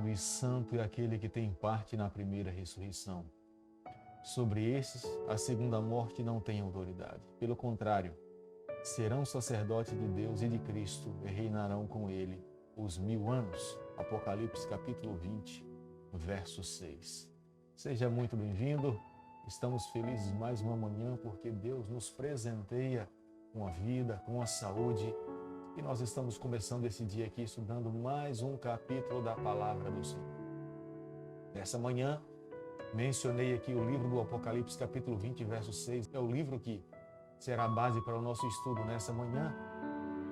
e santo é aquele que tem parte na primeira ressurreição. Sobre esses, a segunda morte não tem autoridade. Pelo contrário, serão sacerdotes de Deus e de Cristo e reinarão com ele os 1000 anos. Apocalipse capítulo 20, verso 6. Seja muito bem-vindo. Estamos felizes mais uma manhã porque Deus nos presenteia com a vida, com a saúde. E nós estamos começando esse dia aqui estudando mais um capítulo da Palavra do Senhor. Nessa manhã, mencionei aqui o livro do Apocalipse, capítulo 20, verso 6. É o livro que será a base para o nosso estudo nessa manhã.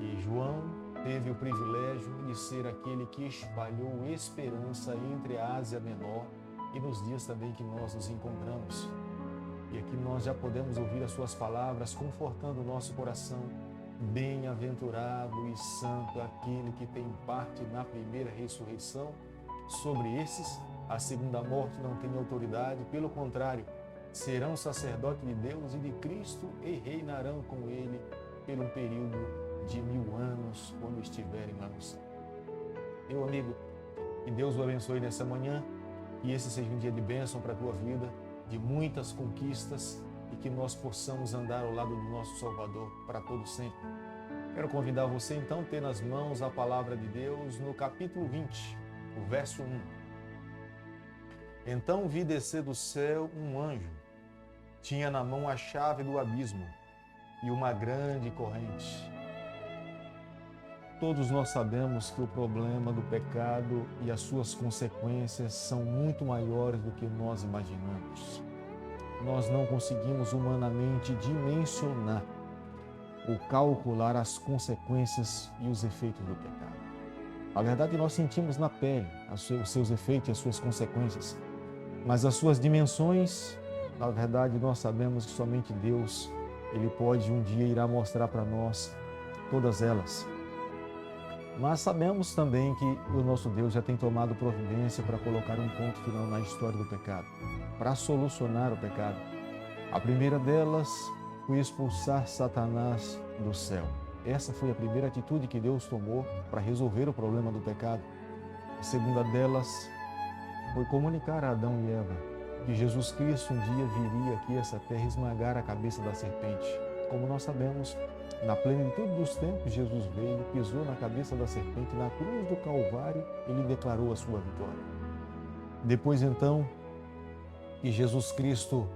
E João teve o privilégio de ser aquele que espalhou esperança entre a Ásia Menor e nos dias também que nós nos encontramos. E aqui nós já podemos ouvir as suas palavras confortando o nosso coração. Bem-aventurado e santo aquele que tem parte na primeira ressurreição. Sobre esses, a segunda morte não tem autoridade, pelo contrário, serão sacerdotes de Deus e de Cristo e reinarão com ele pelo período de 1000 anos, quando estiverem lá no céu. Meu amigo, que Deus o abençoe nessa manhã, que esse seja um dia de bênção para a tua vida, de muitas conquistas e que nós possamos andar ao lado do nosso Salvador para todo sempre. Quero convidar você então a ter nas mãos a palavra de Deus no capítulo 20, o verso 1. Então vi descer do céu um anjo, tinha na mão a chave do abismo e uma grande corrente. Todos nós sabemos que o problema do pecado e as suas consequências são muito maiores do que nós imaginamos. Nós não conseguimos humanamente dimensionar ou calcular as consequências e os efeitos do pecado. Na verdade, nós sentimos na pele os seus efeitos e as suas consequências, mas as suas dimensões, na verdade, nós sabemos que somente Deus, Ele pode um dia irá mostrar para nós todas elas. Mas sabemos também que o nosso Deus já tem tomado providência para colocar um ponto final na história do pecado, para solucionar o pecado. A primeira delas foi expulsar Satanás do céu. Essa foi a primeira atitude que Deus tomou para resolver o problema do pecado. A segunda delas foi comunicar a Adão e Eva que Jesus Cristo um dia viria aqui a essa terra esmagar a cabeça da serpente. Como nós sabemos, na plenitude dos tempos, Jesus veio, pisou na cabeça da serpente, na cruz do Calvário, ele declarou a sua vitória. Depois, então, que Jesus Cristo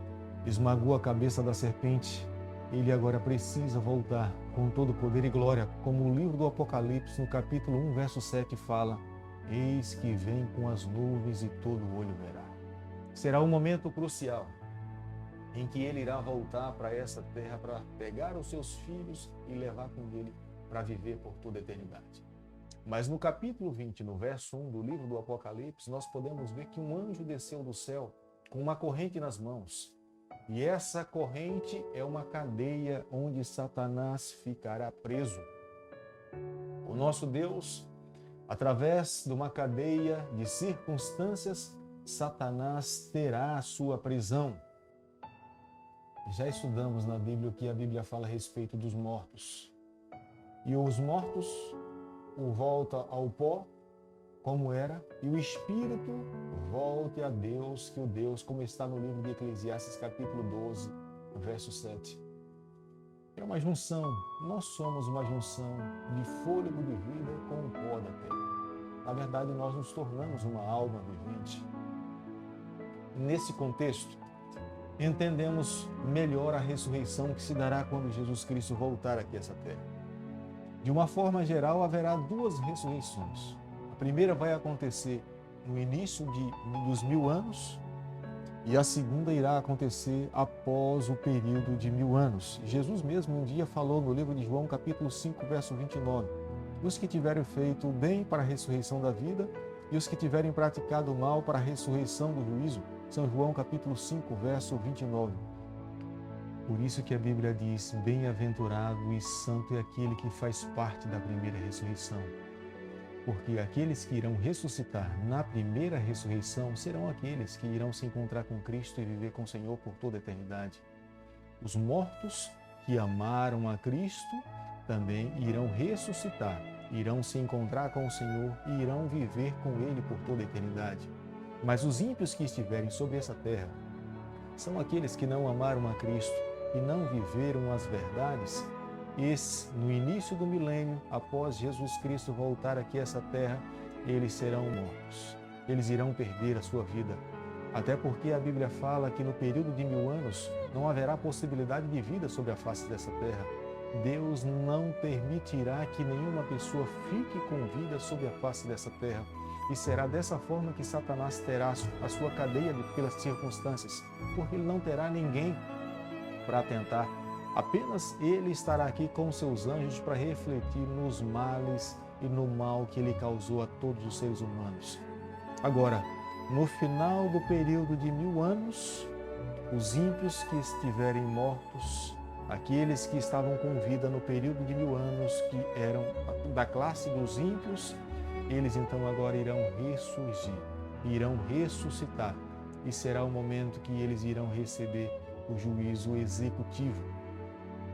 esmagou a cabeça da serpente, ele agora precisa voltar com todo poder e glória, como o livro do Apocalipse, no capítulo 1, verso 7, fala: eis que vem com as nuvens e todo olho verá. Será um momento crucial em que ele irá voltar para essa terra para pegar os seus filhos e levar com ele para viver por toda a eternidade. Mas no capítulo 20, no verso 1 do livro do Apocalipse, nós podemos ver que um anjo desceu do céu com uma corrente nas mãos. E essa corrente é uma cadeia onde Satanás ficará preso. O nosso Deus, através de uma cadeia de circunstâncias, Satanás terá a sua prisão. Já estudamos na Bíblia o que a Bíblia fala a respeito dos mortos. E os mortos o volta ao pó, como era, e o espírito volte a Deus, que o Deus, como está no livro de Eclesiastes, capítulo 12, verso 7. É uma junção, nós somos uma junção de fôlego de vida com o pó da terra. Na verdade, nós nos tornamos uma alma vivente. Nesse contexto, entendemos melhor a ressurreição que se dará quando Jesus Cristo voltar aqui a essa terra. De uma forma geral, haverá duas ressurreições. A primeira vai acontecer no início dos 1000 anos e a segunda irá acontecer após o período de 1000 anos. Jesus mesmo um dia falou no livro de João, capítulo 5, verso 29, os que tiverem feito o bem para a ressurreição da vida e os que tiverem praticado o mal para a ressurreição do juízo. São João capítulo 5, verso 29. Por isso que a Bíblia diz: bem-aventurado e santo é aquele que faz parte da primeira ressurreição. Porque aqueles que irão ressuscitar na primeira ressurreição serão aqueles que irão se encontrar com Cristo e viver com o Senhor por toda a eternidade. Os mortos que amaram a Cristo também irão ressuscitar irão se encontrar com o Senhor e irão viver com Ele por toda a eternidade. Mas os ímpios que estiverem sobre essa terra são aqueles que não amaram a Cristo e não viveram as verdades. Esses, no início do milênio, após Jesus Cristo voltar aqui a essa terra, eles serão mortos. Eles irão perder a sua vida. Até porque a Bíblia fala que no período de 1000 anos não haverá possibilidade de vida sobre a face dessa terra. Deus não permitirá que nenhuma pessoa fique com vida sobre a face dessa terra. E será dessa forma que Satanás terá a sua cadeia pelas circunstâncias, porque ele não terá ninguém para tentar. Apenas ele estará aqui com seus anjos para refletir nos males e no mal que ele causou a todos os seres humanos. Agora, no final do período de 1000 anos, os ímpios que estiverem mortos, aqueles que estavam com vida no período de 1000 anos, que eram da classe dos ímpios, eles então agora irão ressurgir, irão ressuscitar, e será o momento que eles irão receber o juízo executivo.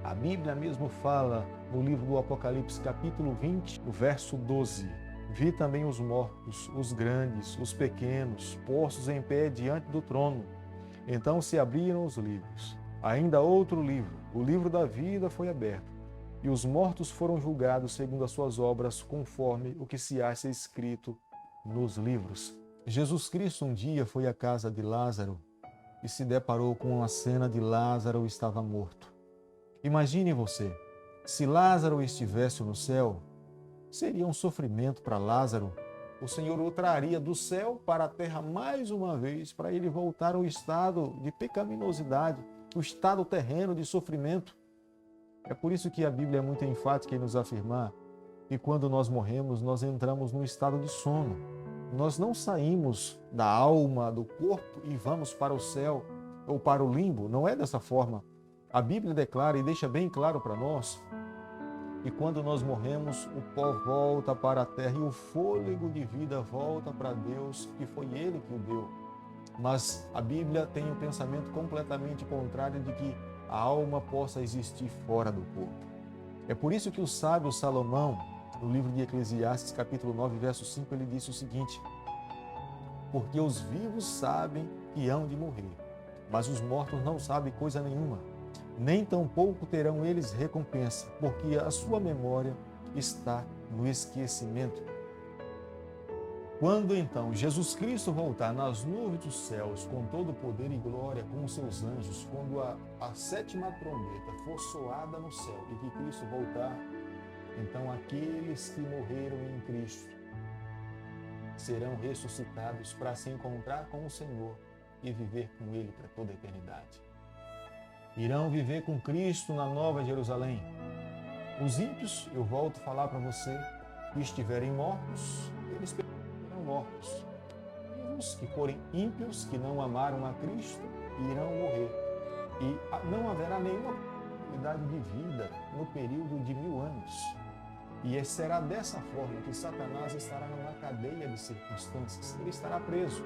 A Bíblia mesmo fala no livro do Apocalipse, capítulo 20, o verso 12. Vi também os mortos, os grandes, os pequenos, postos em pé diante do trono. Então se abriram os livros. Ainda outro livro, o livro da vida, foi aberto. E os mortos foram julgados segundo as suas obras, conforme o que se acha escrito nos livros. Jesus Cristo um dia foi à casa de Lázaro e se deparou com a cena de Lázaro estava morto. Imagine você, se Lázaro estivesse no céu, seria um sofrimento para Lázaro. O Senhor o traria do céu para a terra mais uma vez, para ele voltar ao estado de pecaminosidade, o estado terreno de sofrimento. É por isso que a Bíblia é muito enfática em nos afirmar que quando nós morremos, nós entramos num estado de sono. Nós não saímos da alma, do corpo e vamos para o céu ou para o limbo. Não é dessa forma. A Bíblia declara e deixa bem claro para nós que quando nós morremos, o pó volta para a terra e o fôlego de vida volta para Deus, que foi Ele que o deu. Mas a Bíblia tem um pensamento completamente contrário de que a alma possa existir fora do corpo. É por isso que o sábio Salomão, no livro de Eclesiastes, capítulo 9, verso 5, ele disse o seguinte: porque os vivos sabem que hão de morrer, mas os mortos não sabem coisa nenhuma, nem tampouco terão eles recompensa, porque a sua memória está no esquecimento. Quando então Jesus Cristo voltar nas nuvens dos céus com todo o poder e glória com os seus anjos, quando a sétima trombeta for soada no céu e que Cristo voltar, então aqueles que morreram em Cristo serão ressuscitados para se encontrar com o Senhor e viver com Ele para toda a eternidade. Irão viver com Cristo na Nova Jerusalém. Os ímpios, eu volto a falar para você, que estiverem mortos, eles serão mortos. E os que forem ímpios, que não amaram a Cristo, irão morrer. E não haverá nenhuma possibilidade de vida no período de 1000 anos. E será dessa forma que Satanás estará numa cadeia de circunstâncias. Ele estará preso.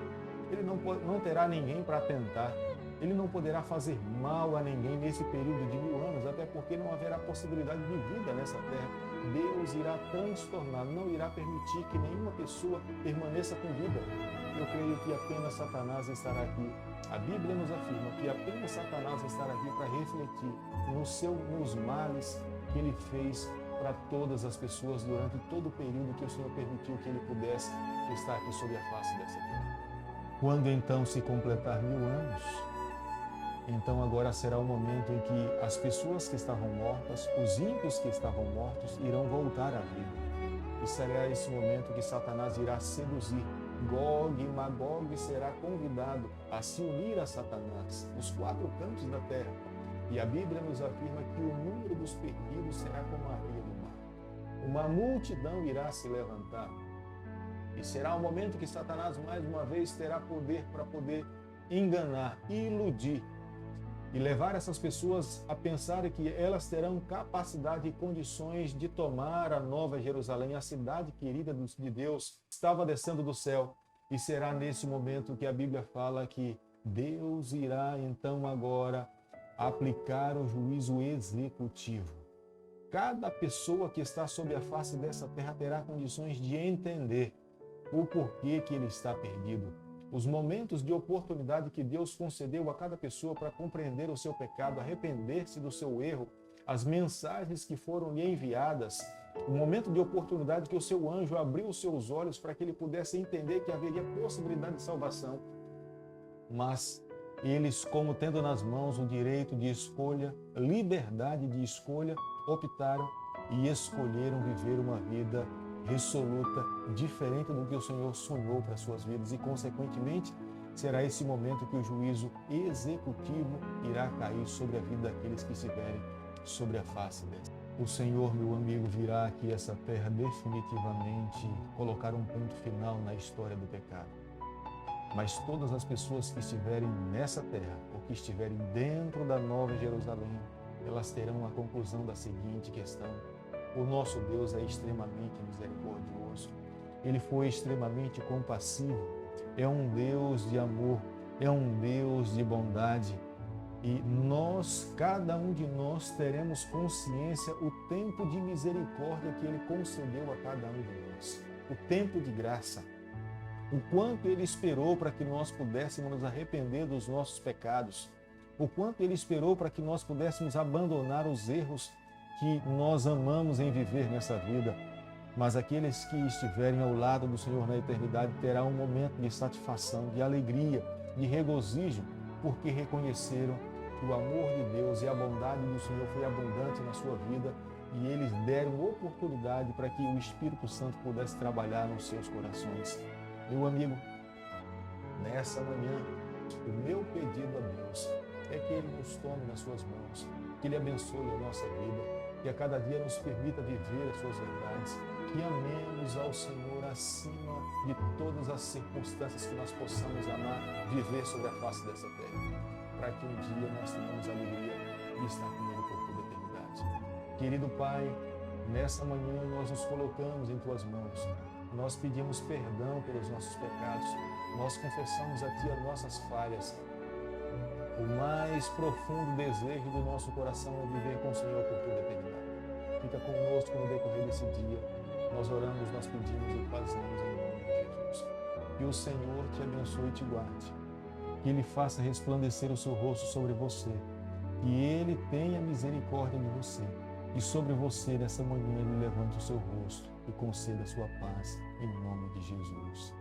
Ele não terá ninguém para tentar. Ele não poderá fazer mal a ninguém nesse período de 1000 anos, até porque não haverá possibilidade de vida nessa terra. Deus irá transtornar, não irá permitir que nenhuma pessoa permaneça com vida. Eu creio que apenas Satanás estará aqui. A Bíblia nos afirma que apenas Satanás estará aqui para refletir nos males que ele fez para todas as pessoas durante todo o período que o Senhor permitiu que ele pudesse estar aqui sobre a face dessa terra. Quando então se completar 1000 anos, então agora será o momento em que as pessoas que estavam mortas, os ímpios que estavam mortos, irão voltar à vida. E será esse momento que Satanás irá seduzir. Gog e Magog será convidado a se unir a Satanás, nos 4 cantos da terra. E a Bíblia nos afirma que o número dos perdidos será como a areia do mar. Uma multidão irá se levantar. E será o momento que Satanás mais uma vez terá poder para poder enganar, iludir e levar essas pessoas a pensarem que elas terão capacidade e condições de tomar a Nova Jerusalém, a cidade querida de Deus, estava descendo do céu. E será nesse momento que a Bíblia fala que Deus irá então agora aplicar o juízo executivo. cada pessoa que está sobre a face dessa terra terá condições de entender o porquê que ele está perdido. Os momentos de oportunidade que Deus concedeu a cada pessoa para compreender o seu pecado, arrepender-se do seu erro, as mensagens que foram lhe enviadas, o momento de oportunidade que o seu anjo abriu os seus olhos para que ele pudesse entender que haveria possibilidade de salvação. Mas eles, como tendo nas mãos o direito de escolha, liberdade de escolha, optaram e escolheram viver uma vida resoluta, diferente do que o Senhor sonhou para suas vidas, e consequentemente será esse momento que o juízo executivo irá cair sobre a vida daqueles que estiverem sobre a face dessa. O Senhor, meu amigo, virá aqui essa terra definitivamente colocar um ponto final na história do pecado. Mas todas as pessoas que estiverem nessa terra, ou que estiverem dentro da Nova Jerusalém, elas terão a conclusão da seguinte questão: o nosso Deus é extremamente misericordioso, Ele foi extremamente compassivo, é um Deus de amor, é um Deus de bondade. E nós, cada um de nós, teremos consciência o tempo de misericórdia que Ele concedeu a cada um de nós, o tempo de graça, o quanto Ele esperou para que nós pudéssemos nos arrepender dos nossos pecados, o quanto Ele esperou para que nós pudéssemos abandonar os erros que nós amamos em viver nessa vida. Mas aqueles que estiverem ao lado do Senhor na eternidade terão um momento de satisfação, de alegria, de regozijo, porque reconheceram que o amor de Deus e a bondade do Senhor foi abundante na sua vida, e eles deram oportunidade para que o Espírito Santo pudesse trabalhar nos seus corações. Meu amigo, nessa manhã, o meu pedido a Deus é que Ele nos tome nas suas mãos, que Ele abençoe a nossa vida, que a cada dia nos permita viver as suas verdades, que amemos ao Senhor acima de todas as circunstâncias que nós possamos amar, viver sobre a face dessa terra, para que um dia nós tenhamos a alegria de estar com Ele por toda a eternidade. Querido Pai, nessa manhã nós nos colocamos em Tuas mãos, nós pedimos perdão pelos nossos pecados, nós confessamos a Ti as nossas falhas. O mais profundo desejo do nosso coração é viver com o Senhor por toda a eternidade. Fica conosco no decorrer desse dia. Nós oramos, nós pedimos e fazemos em nome de Jesus. Que o Senhor te abençoe e te guarde. Que Ele faça resplandecer o seu rosto sobre você. Que Ele tenha misericórdia de você. E sobre você, nessa manhã, Ele levante o seu rosto e conceda a sua paz, em nome de Jesus.